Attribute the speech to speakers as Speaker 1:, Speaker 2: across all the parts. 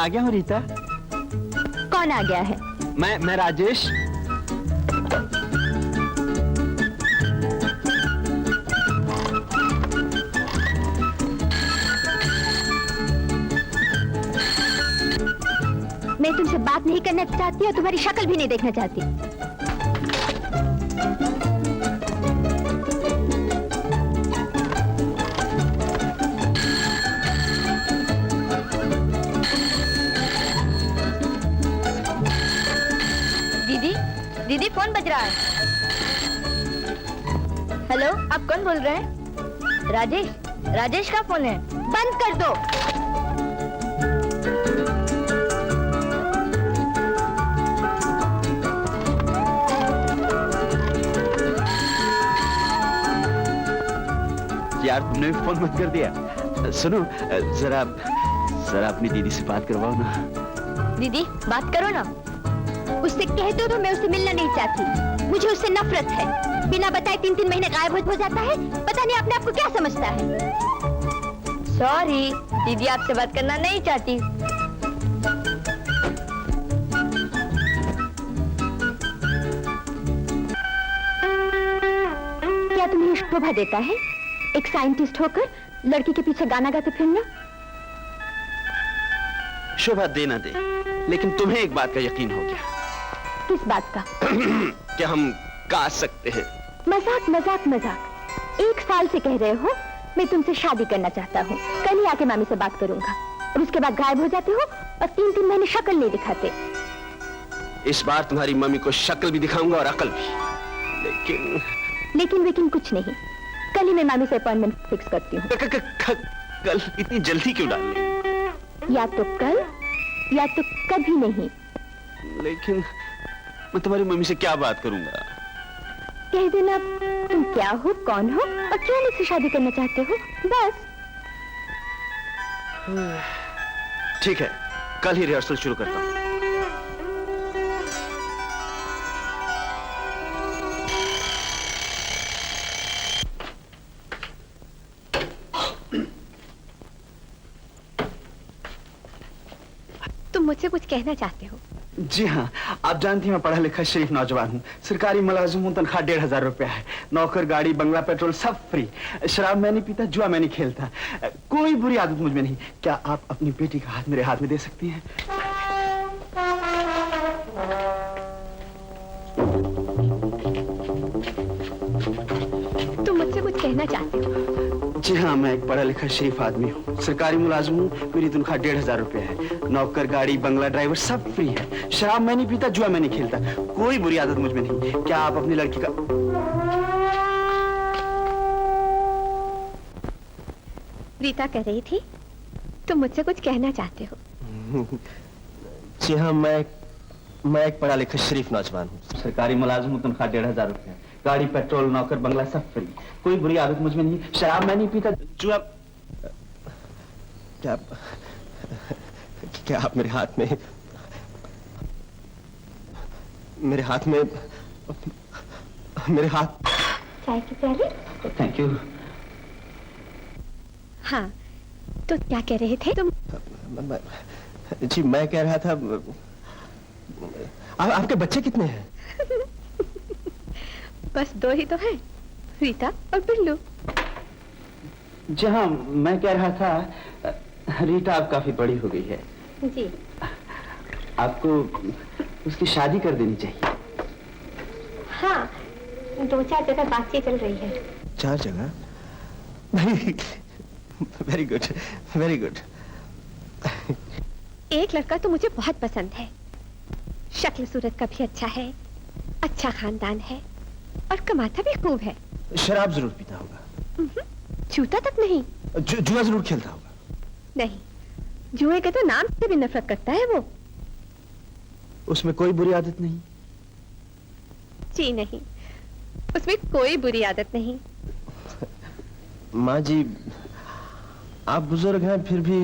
Speaker 1: गया हूँ रीता।
Speaker 2: कौन आ गया है?
Speaker 1: मैं राजेश।
Speaker 2: मैं तुमसे बात नहीं करना चाहती और तुम्हारी शक्ल भी नहीं देखना चाहती। दीदी, दीदी फोन बज रहा है। हेलो, आप कौन बोल रहे हैं? राजेश, राजेश का फोन है। बंद कर दो।
Speaker 1: यार तुमने भी फोन बंद कर दिया। सुनो, जरा अपनी दीदी से बात करवाओ ना।
Speaker 2: दीदी बात करो ना। उससे कह दो तो मैं उससे मिलना नहीं चाहती। मुझे उससे नफरत है। बिना बताए 3-3 महीने गायब हो जाता है। पता नहीं अपने आप को क्या समझता है। सॉरी, दीदी आपसे बात करना नहीं चाहती। क्या तुम्हें शोभा देता है एक साइंटिस्ट होकर लड़की के पीछे गाना गाते फिरना?
Speaker 1: शोभा दे ना दे, लेकिन तुम्हें एक बात का यकीन हो गया।
Speaker 2: किस बात का?
Speaker 1: कि हम गा सकते हैं।
Speaker 2: मजाक मजाक मजाक। 1 साल से कह रहे हो मैं तुमसे शादी करना चाहता हूँ। कल ही आके मामी से बात करूंगा और उसके बाद गायब हो जाते हो और 3-3 महीने शक्ल नहीं दिखाते।
Speaker 1: इस बार तुम्हारी मम्मी को शक्ल भी दिखाऊंगा और अकल भी।
Speaker 2: लेकिन कुछ नहीं। कल ही मैं मामी से अपॉइंटमेंट फिक्स करती हूँ।
Speaker 1: कल इतनी जल्दी क्यों डाल रही?
Speaker 2: या तो कल या तो कभी नहीं।
Speaker 1: लेकिन मैं तुम्हारी मम्मी से क्या बात करूंगा?
Speaker 2: कह देना तुम क्या हो, कौन हो और क्यों मुझसे शादी करना चाहते हो, बस।
Speaker 1: ठीक है, कल ही रिहर्सल शुरू करता हूँ।
Speaker 2: तुम मुझसे कुछ कहना चाहते हो?
Speaker 1: जी हाँ, आप जानती हैं मैं पढ़ा लिखा शरीफ नौजवान हूँ। सरकारी मुलाजिम हूँ, तनख्वाह 1500 रुपया है। नौकर, गाड़ी, बंगला, पेट्रोल सब फ्री। शराब मैं नहीं पीता, जुआ मैं नहीं खेलता। कोई बुरी आदत मुझ में नहीं। क्या आप अपनी बेटी का हाथ मेरे हाथ में दे सकती हैं?
Speaker 2: तुम मुझसे कुछ कहना चाहते हो?
Speaker 1: जी हाँ, मैं एक पढ़ा लिखा शरीफ आदमी हूँ। सरकारी मुलाजिम हूँ, मेरी तनख्वाह 1500 रुपया है। नौकर, गाड़ी, बंगला, ड्राइवर सब फ्री है। शराब मैं नहीं पीता, जुआ मैं नहीं खेलता। कोई बुरी आदत मुझ में नहीं। क्या आप अपनी लड़की का...
Speaker 2: रीता कह रही थी तुम मुझसे कुछ कहना चाहते हो।
Speaker 1: जी हाँ, मैं एक पढ़ा लिखा शरीफ नौजवान हूँ। सरकारी मुलाजिम हूँ, तनख्वाह 1500 रुपया। गाड़ी, पेट्रोल, नौकर, बंगला सब फ्री। कोई बुरी आदत मुझ में नहीं। शराब मैं नहीं पीता, जुआ... क्या आप मेरे हाथ में मेरे हाथ...
Speaker 2: चाय की प्याली?
Speaker 1: Thank you.
Speaker 2: हाँ, तो क्या कह रहे थे तुम?
Speaker 1: जी मैं कह रहा था, आपके बच्चे कितने हैं?
Speaker 2: बस 2 ही तो हैं, रीता और बिल्लू।
Speaker 1: जी हाँ, मैं कह रहा था रीता अब काफी बड़ी हो गई है
Speaker 2: जी।
Speaker 1: आपको उसकी शादी कर देनी चाहिए।
Speaker 2: हाँ, 2-4 जगह बातचीत चल रही है।
Speaker 1: 4 जगह? Very good, very good.
Speaker 2: एक लड़का तो मुझे बहुत पसंद है। शक्ल सूरत का भी अच्छा है, अच्छा खानदान है और कमाता भी खूब है।
Speaker 1: शराब जरूर पीता होगा।
Speaker 2: छूता तक नहीं।
Speaker 1: जुआ जरूर खेलता होगा।
Speaker 2: नहीं, जुए के तो नाम से भी नफरत करता है वो।
Speaker 1: उसमें कोई बुरी आदत नहीं?
Speaker 2: जी नहीं, उसमें कोई बुरी आदत नहीं।
Speaker 1: माँ जी, आप बुजुर्ग हैं, फिर भी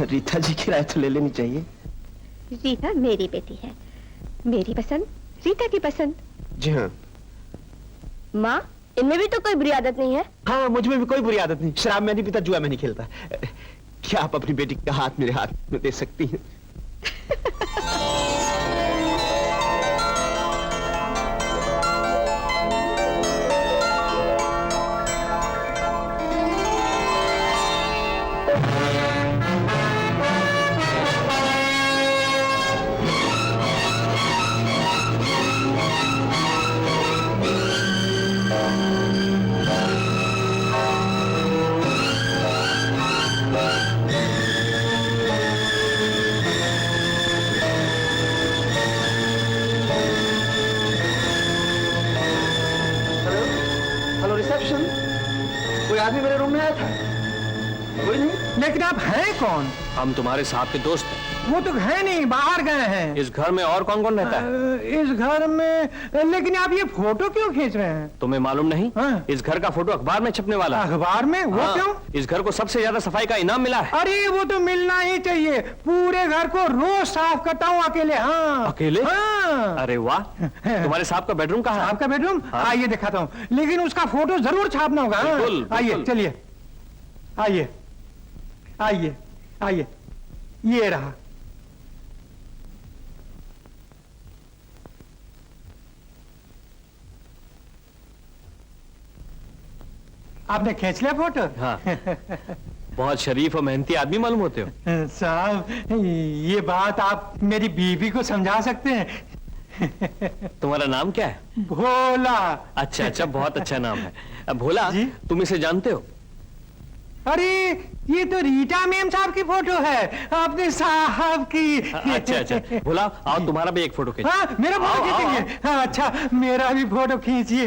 Speaker 1: रीता जी की राय तो ले लेनी चाहिए।
Speaker 2: रीता मेरी बेटी है, मेरी पसंद रीता की पसंद।
Speaker 1: जी हाँ।
Speaker 2: माँ, इनमें भी तो कोई बुरी आदत नहीं है।
Speaker 1: हाँ, मुझ में भी कोई बुरी आदत नहीं। शराब में नहीं पीता, जुआ में नहीं खेलता। क्या आप अपनी बेटी का हाथ मेरे हाथ में दे सकती हैं? हेलो रिसेप्शन, कोई आदमी मेरे रूम में आया था? कोई नहीं।
Speaker 3: लेकिन आप हैं कौन?
Speaker 4: हम तुम्हारे साहब के दोस्त हैं।
Speaker 3: वो तो है नहीं, बाहर गए हैं।
Speaker 4: इस घर में और कौन कौन रहता है?
Speaker 3: इस घर में, लेकिन आप ये फोटो क्यों खींच रहे हैं?
Speaker 4: तुम्हें मालूम नहीं?
Speaker 3: हाँ।
Speaker 4: इस घर का फोटो अखबार में छपने वाला है।
Speaker 3: अखबार में? वो
Speaker 4: हाँ,
Speaker 3: क्यों?
Speaker 4: इस घर को सबसे ज्यादा सफाई का इनाम मिला है।
Speaker 3: अरे वो तो मिलना ही चाहिए, पूरे घर को रोज साफ करता हूँ अकेले। हाँ
Speaker 4: अकेले?
Speaker 3: हाँ।
Speaker 4: अरे वाह, तुम्हारे साहब का बेडरूम कहाँ है?
Speaker 3: आपका बेडरूम?
Speaker 4: हाँ।
Speaker 3: आइए दिखाता हूँ, लेकिन उसका फोटो जरूर छापना होगा। हाँ।
Speaker 4: बिल्कुल,
Speaker 3: आइए
Speaker 4: बिल्कुल।
Speaker 3: चलिए, आइए आइए आइए, ये रहा। आपने खींच लिया फोटो?
Speaker 4: हाँ। बहुत शरीफ और मेहनती आदमी मालूम होते हो।
Speaker 3: साहब, ये बात आप मेरी बीवी को समझा सकते हैं।
Speaker 4: तुम्हारा नाम क्या है?
Speaker 3: भोला।
Speaker 4: अच्छा अच्छा, बहुत अच्छा नाम है। भोला
Speaker 3: जी?
Speaker 4: तुम इसे जानते हो?
Speaker 3: अरे ये तो रीटा मैम साहब की फोटो है, अपने साहब की।
Speaker 4: अच्छा अच्छा, भोला आओ तुम्हारा भी एक फोटो खींच।
Speaker 3: हाँ, मेरा फोटो
Speaker 4: आओ, आओ,
Speaker 3: खींचेंगे? हाँ, अच्छा मेरा भी फोटो खींचिए।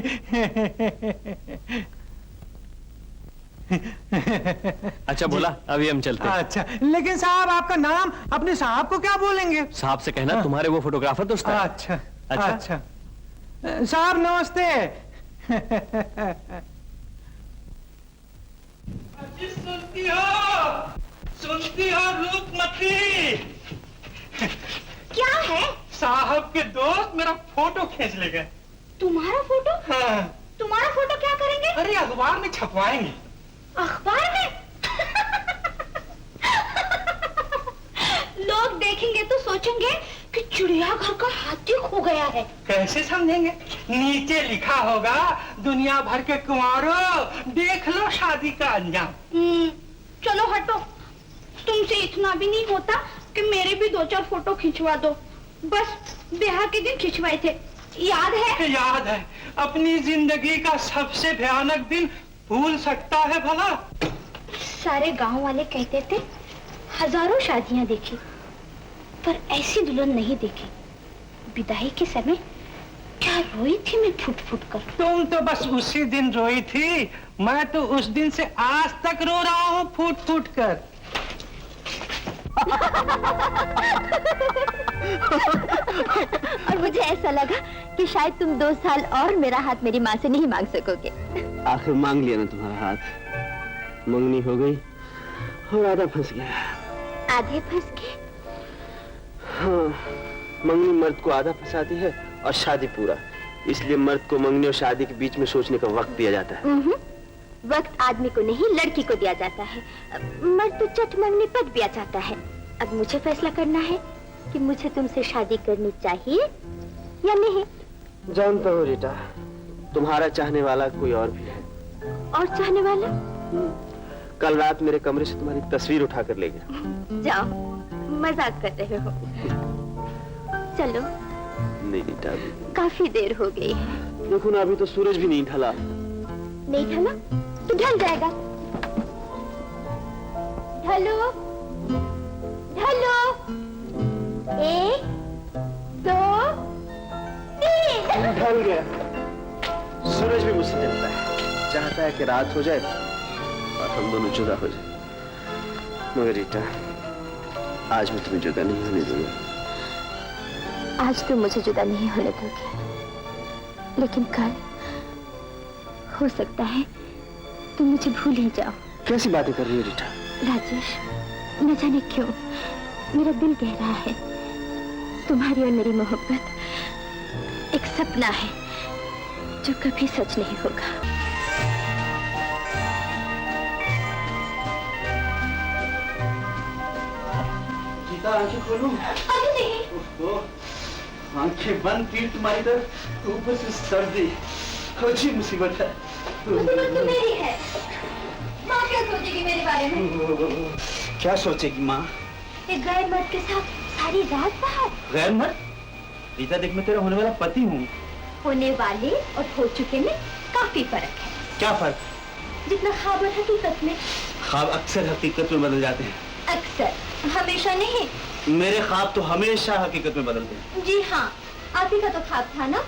Speaker 4: अच्छा भोला, अभी हम चलते हैं।
Speaker 3: अच्छा, लेकिन साहब आपका नाम अपने साहब को क्या बोलेंगे?
Speaker 4: साहब से कहना
Speaker 3: हाँ।
Speaker 4: तुम्हारे वो फोटोग्राफर दोस्त है।
Speaker 3: अच्छा
Speaker 4: अच्छा।
Speaker 3: अच्छा, साहब नमस्ते। सुनती हो रूपमती?
Speaker 2: क्या है?
Speaker 3: साहब के दोस्त मेरा फोटो खींच ले गए।
Speaker 2: तुम्हारा फोटो?
Speaker 3: हाँ।
Speaker 2: तुम्हारा फोटो क्या करेंगे?
Speaker 3: अरे अखबार में छपवाएंगे।
Speaker 2: अखबार में? लोग देखेंगे तो सोचेंगे कि चिड़ियाघर का हाथी खो गया है।
Speaker 3: कैसे समझेंगे? नीचे लिखा होगा, दुनिया भर के कुंवारों देख लो शादी का अंजाम।
Speaker 2: चलो हटो, तुमसे इतना भी नहीं होता कि मेरे भी 2-4 फोटो खिंचवा दो। बस ब्याह के दिन खिंचवाए थे, याद है?
Speaker 3: याद है। अपनी जिंदगी का सबसे भयानक दिन भूल सकता है भला?
Speaker 2: सारे गांव वाले कहते थे हजारों शादियां देखी, पर ऐसी दुल्हन नहीं देखी। विदाई के समय क्या रोई थी मैं फुट फुट कर।
Speaker 3: तुम तो बस उसी दिन रोई थी, मैं तो उस दिन से आज तक रो रहा हूँ फूट फूट कर।
Speaker 2: और मुझे ऐसा लगा कि शायद तुम 2 साल और मेरा हाथ मेरी माँ से नहीं मांग सकोगे।
Speaker 1: आखिर मांग लिया ना तुम्हारा हाथ, मंगनी हो गई और आधा फंस गया।
Speaker 2: आधे फंस गए?
Speaker 1: हाँ, मंगनी मर्द को आधा फंसाती है और शादी पूरा। इसलिए मर्द को मंगनी और शादी के बीच में सोचने का वक्त दिया जाता है।
Speaker 2: वक्त आदमी को नहीं, लड़की को दिया जाता है। मर्द तो चट मंगनी पद भी आ जाता है। अब मुझे फैसला करना है कि मुझे तुमसे शादी करनी चाहिए या नहीं।
Speaker 1: जानता हूँ रीटा, तुम्हारा चाहने वाला कोई और भी है।
Speaker 2: और चाहने वाला?
Speaker 1: कल रात मेरे कमरे से तुम्हारी तस्वीर उठा कर ले गया।
Speaker 2: जाओ, मजाक कर रहे हो। चलो।
Speaker 1: नहीं रीटा,
Speaker 2: काफी देर हो गई है।
Speaker 1: देखो ना, अभी तो सूरज भी नहीं ढला।
Speaker 2: नहीं ढला तो ढल जाएगा। ढलो ढलो, 1 2 3।
Speaker 1: ढल गया। सूरज भी मुझसे जलता है, चाहता है कि रात हो जाए और हम दोनों जुदा हो जाए। मगर रीटा, आज मैं तुम्हें जुदा नहीं होने दूंगा।
Speaker 2: आज तुम मुझे जुदा नहीं होने दोगे, लेकिन कल हो सकता है तुम मुझे भूल ही जाओ।
Speaker 1: कैसी बातें कर रही हो रीटा?
Speaker 2: राजेश, न जाने क्यों मेरा दिल कह रहा है तुम्हारी और मेरी मोहब्बत एक सपना है जो कभी सच नहीं होगा।
Speaker 1: रीता आंखें खोलूं?
Speaker 2: अभी नहीं।
Speaker 1: ओहो, आंखें बंद, पीठ तुम्हारी तरफ, ऊपर से सर्दी, अच्छी मुसीबत है।
Speaker 2: मुसीबत तो मेरी है। माँ क्या सोचेगी मेरे बारे में?
Speaker 1: क्या सोचेगी माँ?
Speaker 2: एक गैर मर्द के साथ सारी रात बाहर।
Speaker 1: गैर मर्द? रीता देख, मैं तेरा होने वाला पति हूँ।
Speaker 2: होने वाले और हो चुके में काफी फर्क है।
Speaker 1: क्या फर्क?
Speaker 2: जितना ख्वाब और हकीकत में।
Speaker 1: ख्वाब अक्सर हकीकत में बदल जाते हैं।
Speaker 2: अक्सर, हमेशा नहीं।
Speaker 1: मेरे ख्वाब तो हमेशा हकीकत में बदलते हैं।
Speaker 2: जी हाँ, आप ही का तो ख्वाब था ना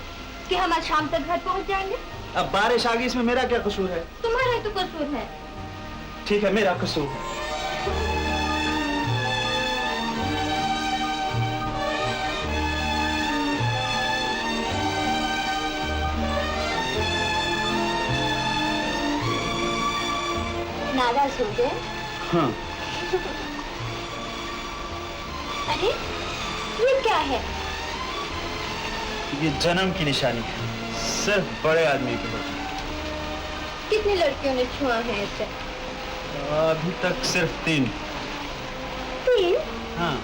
Speaker 2: कि हम आज शाम तक घर पहुंच जाएंगे।
Speaker 1: अब बारिश आ गई, इसमें मेरा क्या कसूर है?
Speaker 2: तुम्हारा ही तो कसूर है।
Speaker 1: ठीक है, मेरा कसूर है।
Speaker 2: नाराज हो गए?
Speaker 1: हाँ।
Speaker 2: अरे ये क्या है?
Speaker 1: ये जन्म की निशानी है, सिर्फ बड़े आदमी के होती है।
Speaker 2: कितनी लड़कियों ने छुआ है इसे?
Speaker 1: अभी तक सिर्फ 3।
Speaker 2: 3?
Speaker 1: हाँ,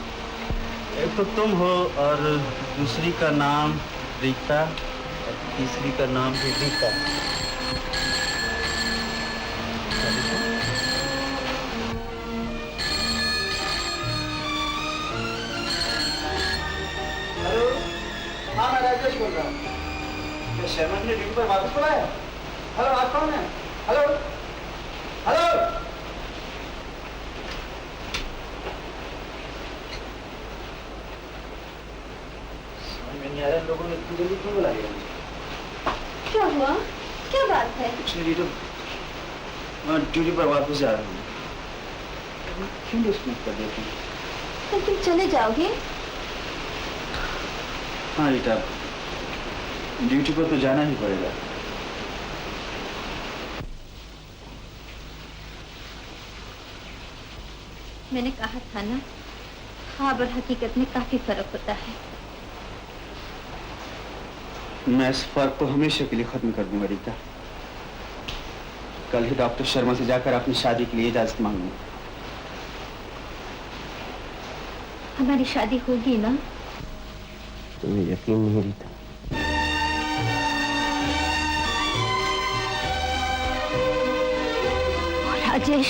Speaker 1: एक तो तुम हो और दूसरी का नाम रीता और तीसरी का नाम भी रीता। हेलो, हाँ मैं राजेश बोल रहा हूँ। क्या शर्मा ने ड्यूटी पर वापस बुलाया? हेलो, आप कौन है? Hello hello. समझ में नहीं आ रहा, लोगों ने इतनी जल्दी क्यों बुला लिया मुझे?
Speaker 2: क्या हुआ? क्या बात है?
Speaker 1: कुछ नहीं, तो मैं ड्यूटी पर वापस जा रहा हूँ। क्यों डिस्टर्ब कर देते हैं?
Speaker 2: तो तुम चले जाओगे?
Speaker 1: हाँ रीता, ड्यूटी पर तो जाना ही पड़ेगा।
Speaker 2: मैंने कहा था ना, ख्वाब और हकीकत में काफी फर्क होता है।
Speaker 1: मैं इस फर्क को हमेशा के लिए खत्म कर दूंगा रीता। कल ही डॉक्टर शर्मा से जाकर अपनी शादी के लिए इजाजत मांगूंगा।
Speaker 2: हमारी शादी होगी ना?
Speaker 1: तुम्हें यकीन नहीं रीता?
Speaker 2: राजेश,